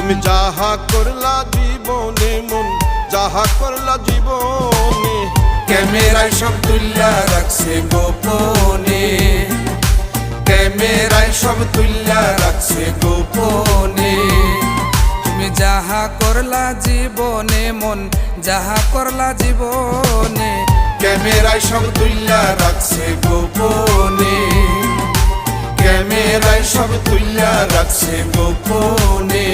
তুমি যাহা করলা জীবনে মন যাহা করলা জীবনে ক্যামেরায় সব তুল্লা রাখছে গোপনে, ক্যামেরায় সব তুল্লা রাখছে গোপনে। তুমি যাহা করলা জীবনে মন যাহা করলা জীবনে ক্যামেরায় সব তুল্লা রাখছে গোপনে, ক্যামেরায় সব তুল্লা রাখছে গোপনে।